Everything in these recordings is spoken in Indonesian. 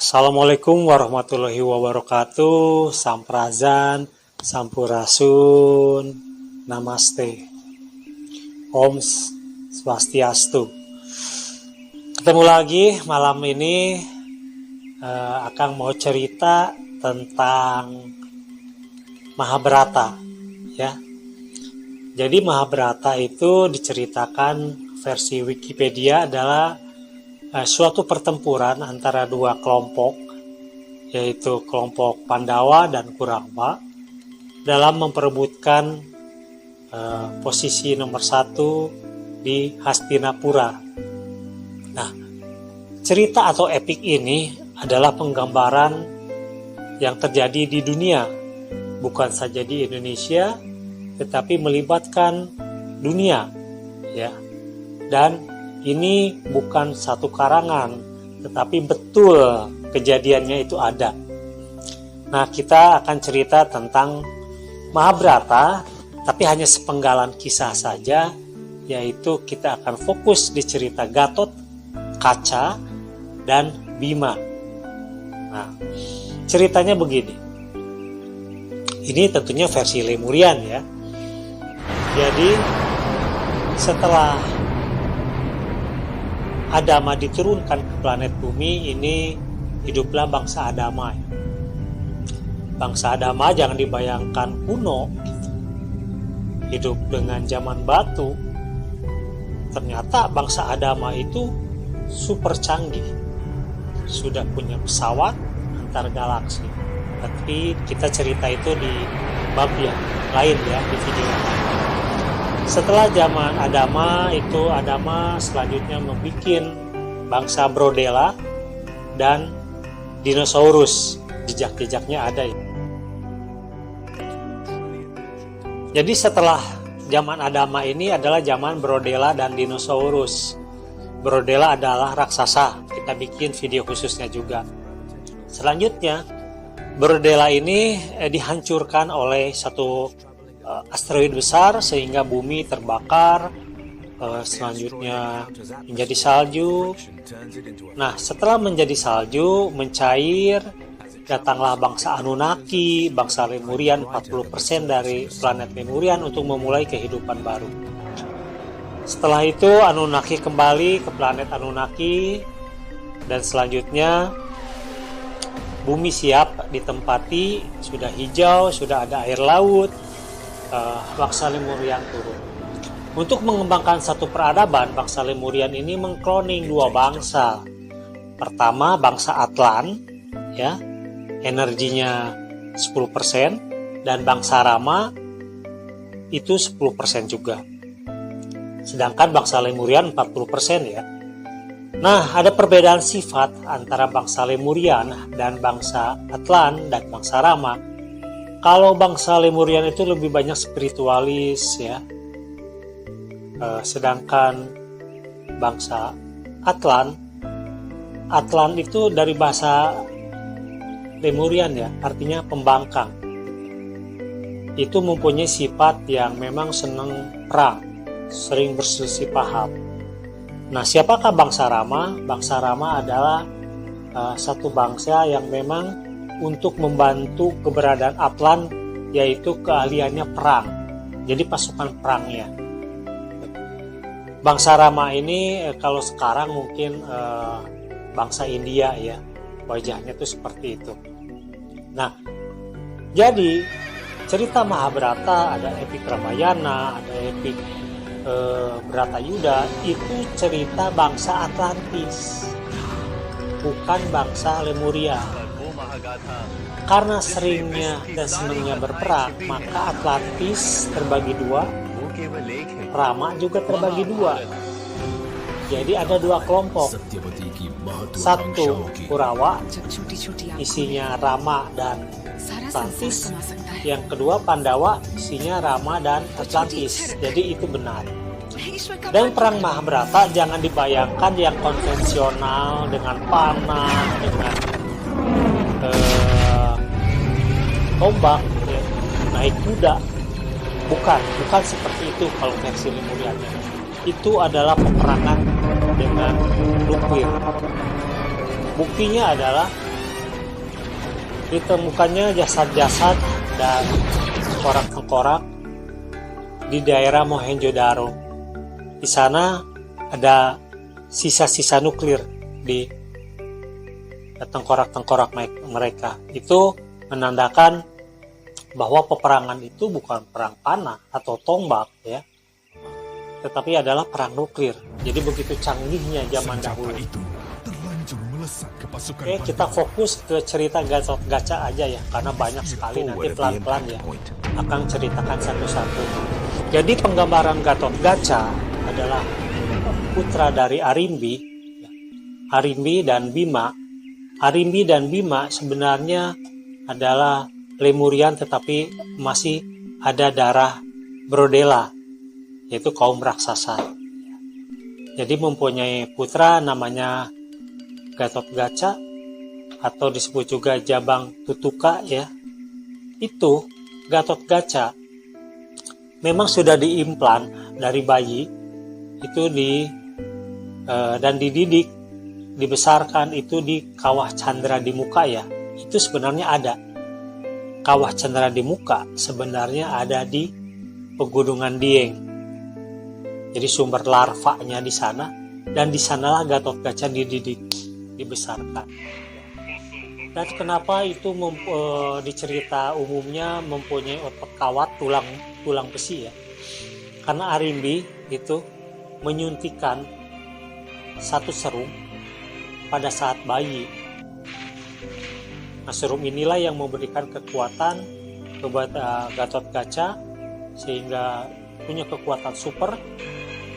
Assalamualaikum warahmatullahi wabarakatuh. Samprazan, Sampurasun, Namaste. Om Swastiastu. Ketemu lagi malam ini akan mau cerita tentang Mahabharata, ya. Jadi Mahabharata itu diceritakan versi Wikipedia adalah suatu pertempuran antara dua kelompok, yaitu kelompok Pandawa dan Kurawa, dalam memperebutkan posisi nomor 1 di Hastinapura. Nah, cerita atau epik ini adalah penggambaran yang terjadi di dunia, bukan saja di Indonesia, tetapi melibatkan dunia, ya. Dan ini bukan satu karangan, tetapi betul kejadiannya itu ada. Nah, kita akan cerita tentang Mahabharata, tapi hanya sepenggalan kisah saja, yaitu kita akan fokus di cerita Gatot, Kaca, dan Bima. Nah, ceritanya begini. Ini tentunya versi Lemurian, ya. Jadi, setelah Adama diturunkan ke planet bumi, ini hiduplah bangsa Adama. Bangsa Adama jangan dibayangkan kuno, gitu. Hidup dengan zaman batu. Ternyata bangsa Adama itu super canggih, sudah punya pesawat antar galaksi. Tapi kita cerita itu di bab yang lain, ya, di video yang lain. Setelah zaman Adama itu, Adama selanjutnya membuat bangsa Brodela dan dinosaurus. Jejak-jejaknya ada, ya. Jadi setelah zaman Adama ini adalah zaman Brodela dan dinosaurus. Brodela adalah raksasa. Kita bikin video khususnya juga. Selanjutnya, Brodela ini dihancurkan oleh satu asteroid besar sehingga bumi terbakar, selanjutnya menjadi salju. Nah, setelah menjadi salju, mencair, datanglah bangsa Anunnaki, bangsa Lemurian, 40% dari planet Lemurian untuk memulai kehidupan baru. Setelah itu Anunnaki kembali ke planet Anunnaki, dan selanjutnya bumi siap ditempati, sudah hijau, sudah ada air laut. Bangsa Lemurian turun. Untuk mengembangkan satu peradaban, bangsa Lemurian ini mengkloning dua bangsa. Pertama, bangsa Atlan, ya, energinya 10%, dan bangsa Rama itu 10% juga. Sedangkan bangsa Lemurian 40%, ya. Nah, ada perbedaan sifat antara bangsa Lemurian dan bangsa Atlan dan bangsa Rama. Kalau bangsa Lemurian itu lebih banyak spiritualis, ya. Sedangkan bangsa Atlan itu dari bahasa Lemurian, ya, artinya pembangkang. Itu mempunyai sifat yang memang senang perang, sering berselisih paham. Nah, siapakah bangsa Rama? Bangsa Rama adalah satu bangsa yang memang untuk membantu keberadaan Atlan, yaitu keahliannya perang. Jadi pasukan perangnya. Bangsa Rama ini kalau sekarang mungkin bangsa India, ya. Wajahnya tuh seperti itu. Nah, jadi cerita Mahabharata, ada epik Ramayana, ada epik Bharatayuda, itu cerita bangsa Atlantis, bukan bangsa Lemuria. Karena seringnya dan senangnya berperang, maka Atlantis terbagi dua, Rama juga terbagi dua. Jadi ada dua kelompok. Satu Kurawa, isinya Rama dan Atlantis. Yang kedua Pandawa, isinya Rama dan Atlantis. Jadi itu benar. Dan perang Mahabharata jangan dibayangkan yang konvensional dengan panah, dengan tombak, ya, naik kuda. Bukan seperti itu kalau versi Lemuriannya. Itu adalah peperangan dengan nuklir. Buktinya adalah Ditemukannya jasad-jasad dan tengkorak-tengkorak di daerah Mohenjo-daro. Di sana ada sisa-sisa nuklir di tengkorak-tengkorak mereka. Itu menandakan bahwa peperangan itu bukan perang panah atau tombak ya, tetapi adalah perang nuklir. Jadi begitu canggihnya zaman dahulu. Oke, kita fokus ke cerita Gatotkaca aja ya, karena banyak sekali. Nanti pelan-pelan ya akan ceritakan satu-satu. Jadi penggambaran Gatotkaca adalah putra dari Arimbi, Arimbi dan Bima. Arimbi dan Bima sebenarnya adalah Lemurian, tetapi masih ada darah Brodela, yaitu kaum raksasa. Jadi mempunyai putra namanya Gatotkaca, atau disebut juga Jabang Tutuka ya. Itu Gatotkaca memang sudah diimplan dari bayi itu dan dididik, dibesarkan itu di Kawah Candra di Muka ya. Itu sebenarnya ada Kawah Candra di Muka, sebenarnya ada di Pegunungan Dieng. Jadi sumber larvanya di sana, dan di sanalah Gatotkaca dididik, dibesarkan. Dan kenapa itu di cerita umumnya mempunyai otot kawat, tulang besi ya? Karena Arimbi itu menyuntikkan satu serum pada saat bayi. Nah, serum inilah yang memberikan kekuatan kepada Gatotkaca sehingga punya kekuatan super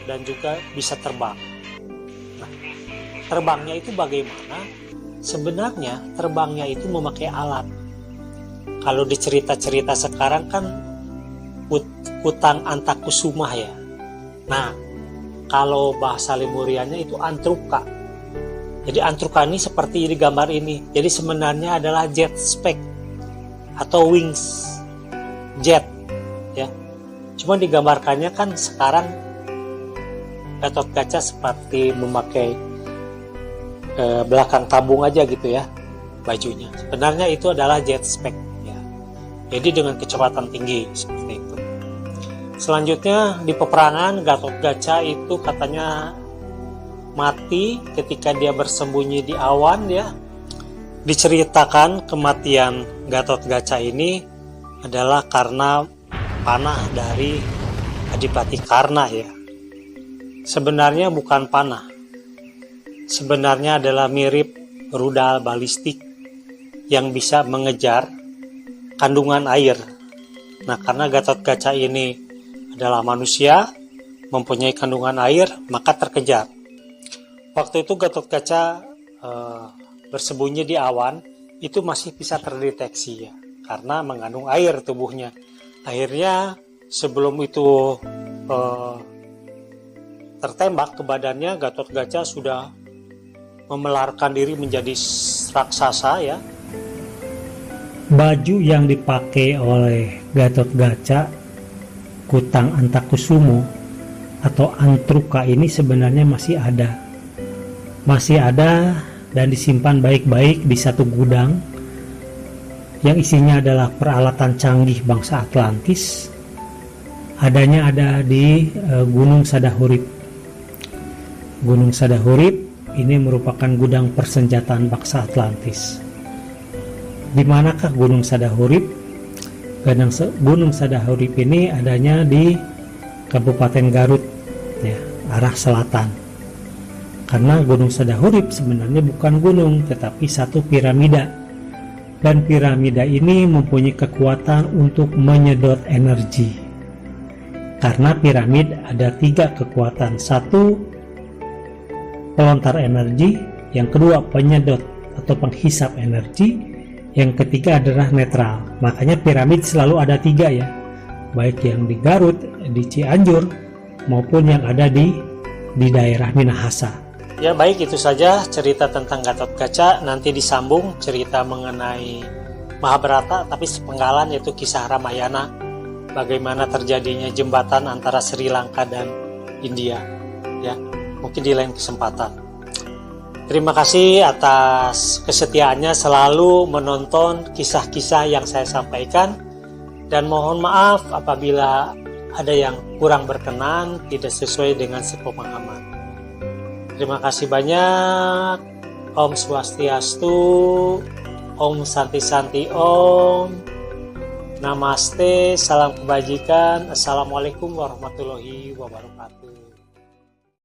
dan juga bisa terbang. Nah, terbangnya itu bagaimana? Sebenarnya terbangnya itu memakai alat. Kalau di cerita-cerita sekarang kan Kutang Antakusumah ya. Nah, kalau bahasa Lemuriannya itu Antruka. Jadi Antruka ini seperti di gambar ini. Jadi sebenarnya adalah jet spec atau wings jet ya. Cuma digambarkannya kan sekarang Gatotkaca seperti memakai belakang tabung aja gitu ya bajunya. Sebenarnya itu adalah jet spec ya. Jadi dengan kecepatan tinggi seperti itu. Selanjutnya di peperangan Gatotkaca itu katanya mati ketika dia bersembunyi di awan ya. Diceritakan kematian Gatotkaca ini adalah karena panah dari Adipati Karna ya. Sebenarnya bukan panah. Sebenarnya adalah mirip rudal balistik yang bisa mengejar kandungan air. Nah, karena Gatotkaca ini adalah manusia, mempunyai kandungan air, maka terkejar. Waktu itu Gatotkaca bersembunyi di awan, itu masih bisa terdeteksi ya, karena mengandung air tubuhnya. Akhirnya sebelum itu tertembak ke badannya, Gatotkaca sudah memelarkan diri menjadi raksasa ya. Baju yang dipakai oleh Gatotkaca, Kutang Antakusumo atau Antruka ini sebenarnya masih ada dan disimpan baik-baik di satu gudang yang isinya adalah peralatan canggih bangsa Atlantis. Adanya ada di Gunung Sadahurip. Gunung Sadahurip ini merupakan gudang persenjataan bangsa Atlantis. Di manakah Gunung Sadahurip? Gunung Sadahurip ini adanya di Kabupaten Garut ya, arah selatan. Karena Gunung Sadahurip sebenarnya bukan gunung, tetapi satu piramida. Dan piramida ini mempunyai kekuatan untuk menyedot energi. Karena piramid ada 3 kekuatan. Satu, pelontar energi. Yang kedua, penyedot atau penghisap energi. Yang ketiga adalah netral. Makanya piramid selalu ada 3 ya. Baik yang di Garut, di Cianjur, maupun yang ada di daerah Minahasa. Ya baik, itu saja cerita tentang Gatotkaca. Nanti disambung cerita mengenai Mahabharata, tapi sepenggalan yaitu kisah Ramayana, bagaimana terjadinya jembatan antara Sri Lanka dan India ya, mungkin di lain kesempatan. Terima kasih atas kesetiaannya selalu menonton kisah-kisah yang saya sampaikan, dan mohon maaf apabila ada yang kurang berkenan, tidak sesuai dengan sepemahaman. Terima kasih banyak. Om Swastiastu, Om Santi Santi Om, Namaste, salam kebajikan. Assalamualaikum warahmatullahi wabarakatuh.